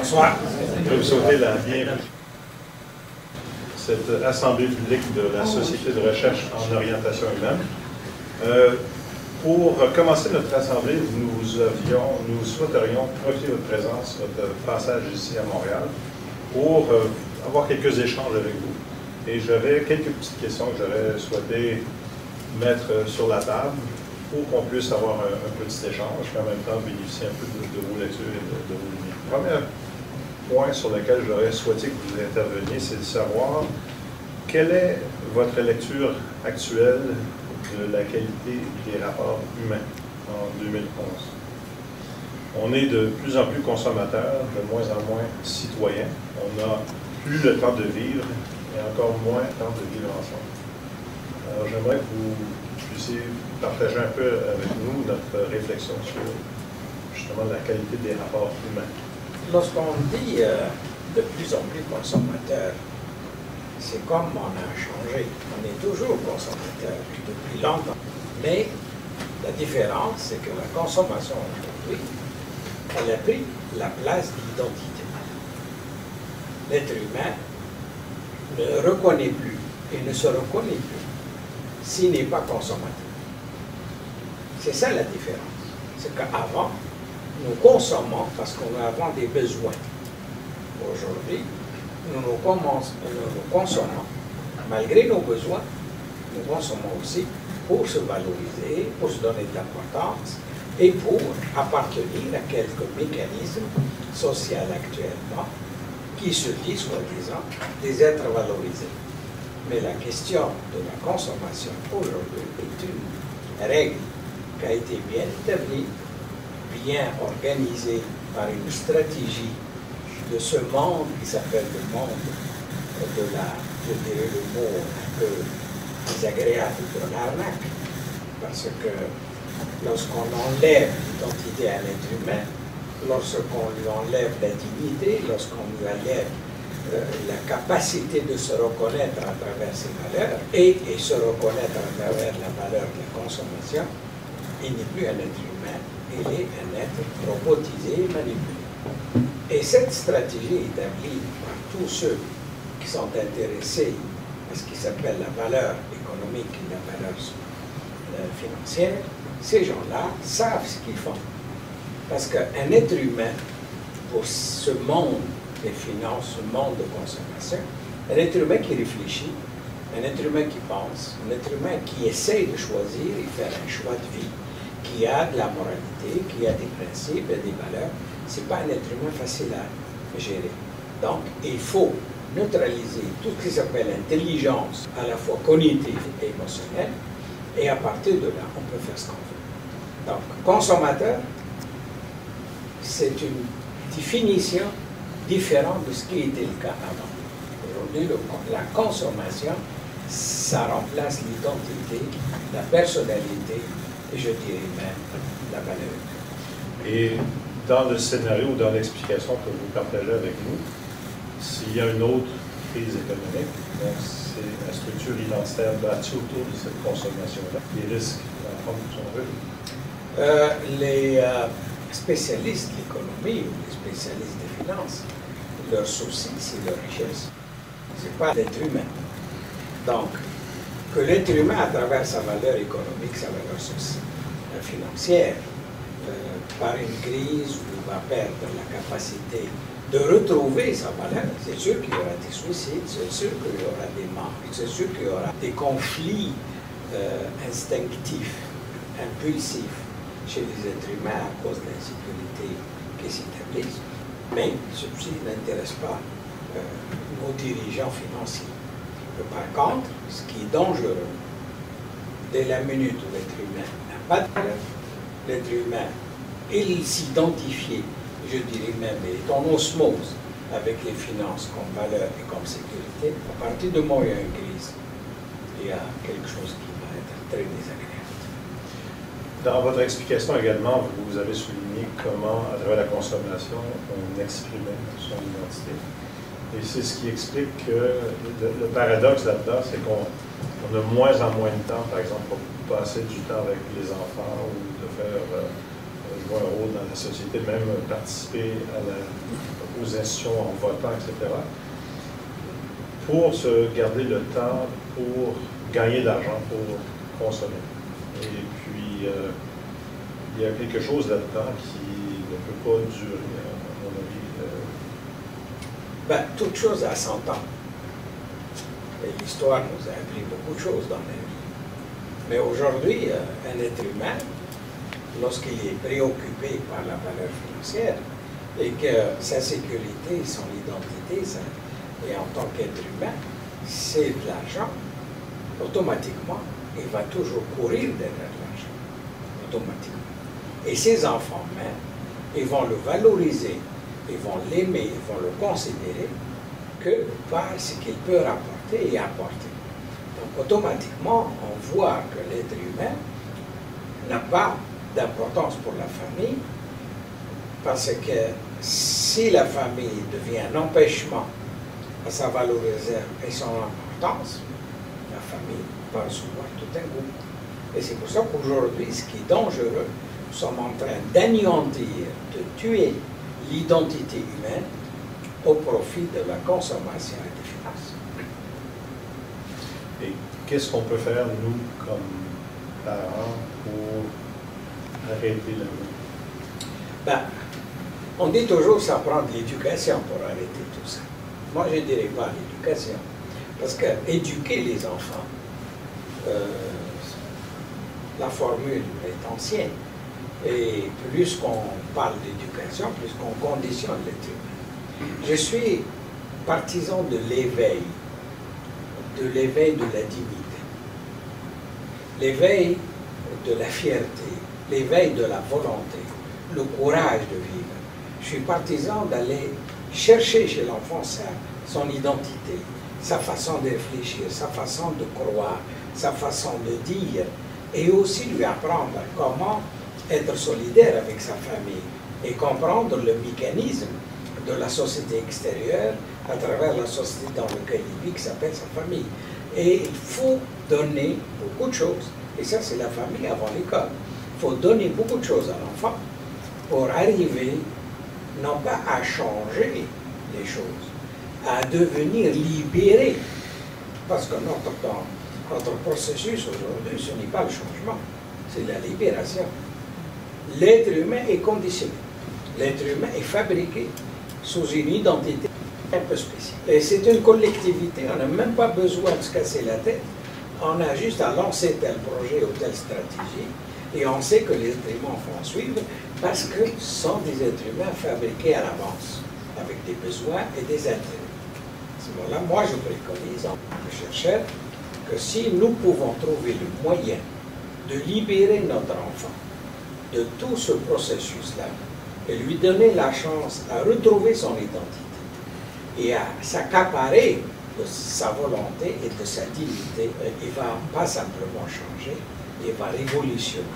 Bonsoir. Je vais vous souhaiter la bienvenue. Cette assemblée publique de la Société de recherche en orientation humaine. Pour commencer notre assemblée, nous souhaiterions profiter de votre présence, votre passage ici à Montréal, pour avoir quelques échanges avec vous. Et j'avais quelques petites questions que j'aurais souhaité mettre sur la table pour qu'on puisse avoir un petit échange, et en même temps bénéficier un peu de vos lectures et de vos lumières. Le premier point sur lequel j'aurais souhaité que vous interveniez, c'est de savoir quelle est votre lecture actuelle de la qualité des rapports humains en 2011. On est de plus en plus consommateurs, de moins en moins citoyens. On n'a plus le temps de vivre et encore moins le temps de vivre ensemble. Alors j'aimerais que vous puissiez partager un peu avec nous notre réflexion sur justement la qualité des rapports humains. Lorsqu'on dit de plus en plus consommateur, c'est comme on a changé. On est toujours consommateur depuis longtemps. Mais la différence, c'est que la consommation aujourd'hui, elle a pris la place de l'identité. L'être humain ne reconnaît plus et ne se reconnaît plus s'il n'est pas consommateur. C'est ça la différence. C'est qu'avant, nous consommons parce qu'on a des besoins. Aujourd'hui, nous consommons, malgré nos besoins, nous consommons aussi pour se valoriser, pour se donner de l'importance et pour appartenir à quelques mécanismes sociaux actuellement qui se disent, soi-disant, des êtres valorisés. Mais la question de la consommation aujourd'hui est une règle qui a été bien établie, bien organisée par une stratégie de ce monde qui s'appelle le monde de la, je dirais le mot un peu désagréable, de l'arnaque. Parce que lorsqu'on enlève l'identité à l'être humain, lorsqu'on lui enlève la dignité, lorsqu'on lui enlève la capacité de se reconnaître à travers ses valeurs et se reconnaître à travers la valeur de la consommation, il n'est plus un être humain, il est un être robotisé et manipulé. Et cette stratégie établie par tous ceux qui sont intéressés à ce qui s'appelle la valeur économique et la valeur financière, ces gens-là savent ce qu'ils font. Parce qu'un être humain, pour ce monde des finances, ce monde de consommation, un être humain qui réfléchit, un être humain qui pense, un être humain qui essaie de choisir et faire un choix de vie, qui a de la moralité, qui a des principes et des valeurs, ce n'est pas un être humain facile à gérer. Donc, il faut neutraliser tout ce qui s'appelle intelligence, à la fois cognitive et émotionnelle, et à partir de là, on peut faire ce qu'on veut. Donc, consommateur, c'est une définition différente de ce qui était le cas avant. Aujourd'hui, la consommation, ça remplace l'identité, la personnalité, et je dirais même la valeur. Et dans le scénario ou dans l'explication que vous partagez avec nous, s'il y a une autre crise économique, donc c'est la structure identitaire bâtie autour de cette consommation-là, les risques d'en prendre son rôle. Les spécialistes de l'économie ou les spécialistes des finances, leur souci, c'est leur richesse. Ce n'est pas l'être humain. Donc, que l'être humain, à travers sa valeur économique, sa valeur financière, par une crise où il va perdre la capacité de retrouver sa valeur, c'est sûr qu'il y aura des suicides, c'est sûr qu'il y aura des morts, c'est sûr qu'il y aura des conflits instinctifs, impulsifs chez les êtres humains à cause de l'insécurité qui s'établissent. Mais ceci n'intéresse pas nos dirigeants financiers. Par contre, ce qui est dangereux, dès la minute où l'être humain n'a pas de valeur, l'être humain, il s'identifie, je dirais même, est en osmose avec les finances comme valeur et comme sécurité. À partir du moment où il y a une crise, il y a quelque chose qui va être très désagréable. Dans votre explication également, vous avez souligné comment, à travers la consommation, on exprimait son identité. Et c'est ce qui explique que le paradoxe là-dedans, c'est qu'on a moins en moins de temps, par exemple, pour passer du temps avec les enfants ou de faire jouer un rôle dans la société, même participer aux institutions en votant, etc., pour se garder le temps pour gagner de l'argent, pour consommer. Et puis, il y a quelque chose là-dedans qui ne peut pas durer, à mon avis. Ben, toute chose a son temps. Et l'histoire nous a appris beaucoup de choses dans la vie. Mais aujourd'hui, un être humain, lorsqu'il est préoccupé par la valeur financière et que sa sécurité, son identité, et en tant qu'être humain, c'est de l'argent, automatiquement, il va toujours courir derrière l'argent. Automatiquement. Et ses enfants même, ils vont le valoriser, ils vont l'aimer, ils vont le considérer que par ce qu'il peut rapporter et apporter. Donc automatiquement, on voit que l'être humain n'a pas d'importance pour la famille, parce que si la famille devient un empêchement à sa valorisation et son importance, la famille va recevoir tout un coup. Et c'est pour ça qu'aujourd'hui, ce qui est dangereux, nous sommes en train d'anéantir, de tuer l'identité humaine au profit de la consommation et des finances. Et qu'est-ce qu'on peut faire, nous, comme parents, pour arrêter la vie? Ben, on dit toujours que ça prend de l'éducation pour arrêter tout ça. Moi, je ne dirais pas l'éducation, parce que éduquer les enfants, la formule est ancienne, et plus qu'on parle d'éducation, plus qu'on conditionne l'être humain. Je suis partisan de l'éveil de la dignité, l'éveil de la fierté, l'éveil de la volonté, le courage de vivre. Je suis partisan d'aller chercher chez l'enfant son identité, sa façon de réfléchir, sa façon de croire, sa façon de dire, et aussi lui apprendre comment être solidaire avec sa famille et comprendre le mécanisme de la société extérieure à travers la société dans laquelle il vit, qui s'appelle sa famille. Et il faut donner beaucoup de choses, et ça c'est la famille avant l'école. Il faut donner beaucoup de choses à l'enfant pour arriver non pas à changer les choses, à devenir libéré. Parce que notre processus aujourd'hui, ce n'est pas le changement, c'est la libération. L'être humain est conditionné. L'être humain est fabriqué sous une identité un peu spéciale. Et c'est une collectivité, on n'a même pas besoin de se casser la tête, on a juste à lancer tel projet ou telle stratégie, et on sait que les êtres humains vont suivre, parce que ce sont des êtres humains fabriqués à l'avance, avec des besoins et des intérêts. À ce moment-là, moi je préconise en tant que chercheur que si nous pouvons trouver le moyen de libérer notre enfant de tout ce processus-là, et lui donner la chance à retrouver son identité et à s'accaparer de sa volonté et de sa dignité, il ne va pas simplement changer, il va révolutionner.